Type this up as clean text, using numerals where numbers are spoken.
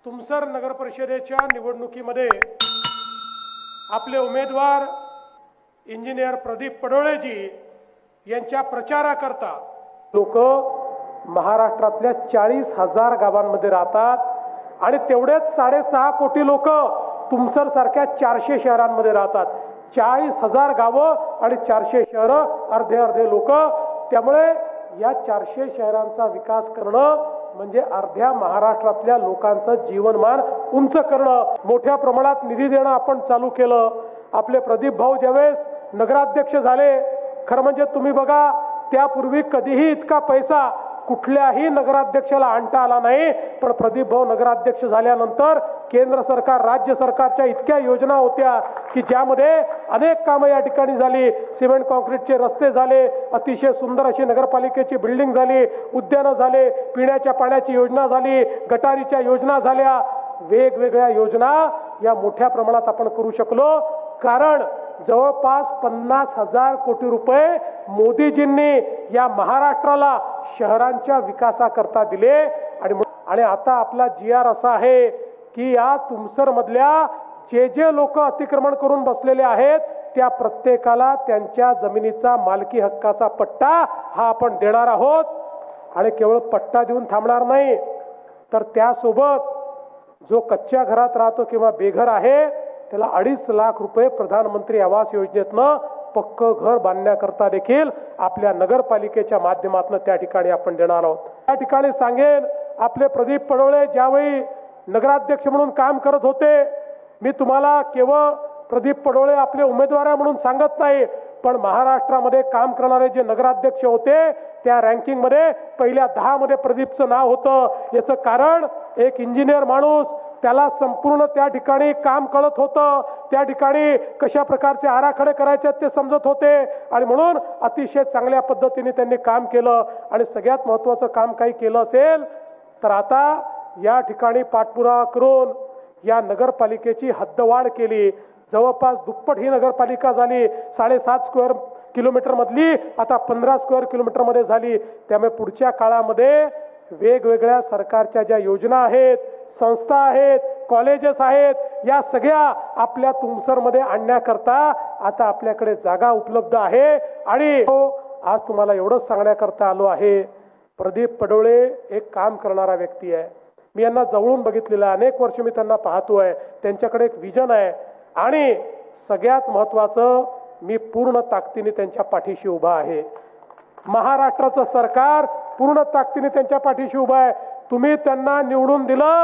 तुमसर नगर परिषदेच्या निवडणुकीमध्ये आपले उमेदवार इंजिनियर प्रदीप पडोळेजी यांच्या प्रचाराकरता लोक महाराष्ट्रातल्या 40,000 गावांमध्ये राहतात आणि तेवढेच 6.5 कोटी लोक तुमसर सारख्या 400 शहरांमध्ये राहतात। 40,000 गावं आणि 400 शहरं, अर्धे अर्धे लोक। त्यामुळे या 400 शहरांचा विकास करणं म्हणजे अर्ध्या महाराष्ट्रातल्या लोकांचं जीवनमान उंच करणं। मोठ्या प्रमाणात निधी देणं आपण चालू केलं। आपले प्रदीप भाऊ ज्यावेळेस नगराध्यक्ष झाले, खरं म्हणजे तुम्ही बघा त्यापूर्वी कधीही इतका पैसा कुठल्याही नगराध्यक्षाला आणता आला नाही, पण प्रदीप भाऊ नगराध्यक्ष झाल्यानंतर केंद्र सरकार राज्य सरकारच्या इतक्या योजना होत्या की ज्यामध्ये अनेक कामं या ठिकाणी झाली। सिमेंट कॉन्क्रीटचे रस्ते झाले, अतिशय सुंदर अशी नगरपालिकेची बिल्डिंग झाली, उद्यानं झाले, पिण्याच्या पाण्याची योजना झाली, गटारीच्या योजना झाल्या, वेगवेगळ्या योजना या मोठ्या प्रमाणात आपण करू शकलो। कारण जवळपास 50,000 कोटी रुपये मोदीजींनी या महाराष्ट्राला शहरांच्या विकासाकरता दिले। आणि आता आपला GR असा आहे की या तुमसर मधल्या जे लोक अतिक्रमण करून बसलेले आहेत त्या प्रत्येकाला त्यांच्या जमिनीचा मालकी हक्काचा पट्टा हा आपण देणार आहोत। आणि केवळ पट्टा देऊन थांबणार नाही, तर त्यासोबत जो कच्च्या घरात राहतो किंवा बेघर आहे त्याला 2.5 लाख रुपये प्रधानमंत्री आवास योजनेतनं पक्क घर बांधण्याकरता देखील आपल्या नगरपालिकेच्या माध्यमातून त्या ठिकाणी आपण देणार आहोत। त्या ठिकाणी सांगेन, आपले प्रदीप पडोळे ज्यावेळी नगराध्यक्ष म्हणून काम करत होते, मी तुम्हाला केवळ प्रदीप पडोळे आपले उमेदवार म्हणून सांगत नाही, पण महाराष्ट्रामध्ये काम करणारे जे नगराध्यक्ष होते त्या रँकिंग मध्ये पहिल्या 10 मध्ये प्रदीपचं नाव होतं। याचं कारण एक इंजिनियर माणूस, त्याला संपूर्ण त्या ठिकाणी काम कळत होतं, त्या ठिकाणी कशा प्रकारचे आराखडे करायचे ते समजत होते आणि म्हणून अतिशय चांगल्या पद्धतीने त्यांनी काम केलं। आणि सगळ्यात महत्त्वाचं काम काही केलं असेल तर आता या ठिकाणी पाठपुरावा करून या नगरपालिकेची हद्दवाढ केली। जवळपास दुप्पट ही नगरपालिका झाली। 7.5 स्क्वेअर किलोमीटर मधली आता 15 स्क्वेअर किलोमीटर मध्ये झाली। त्यामुळे पुढच्या काळामध्ये वेगवेगळ्या सरकारच्या ज्या योजना आहेत, संस्था आहेत, कॉलेजेस आहेत, या सगळ्या आपल्या तुमसरमध्ये आणण्याकरता आता आपल्याकडे जागा उपलब्ध आहे। आणि आज तुम्हाला एवढंच सांगण्याकरता आलो आहे, प्रदीप पडोळे एक काम करणारा व्यक्ती आहे। मी यांना जवळून बघितलेलं आहे, अनेक वर्ष मी त्यांना पाहतोय, त्यांच्याकडे एक विजन आहे आणि सगळ्यात महत्त्वाचं मी पूर्ण ताकदीने त्यांच्या पाठीशी उभा आहे। महाराष्ट्राचं सरकार पूर्ण ताकदीने त्यांच्या पाठीशी उभा आहे। तुम्ही त्यांना निवडून दिलं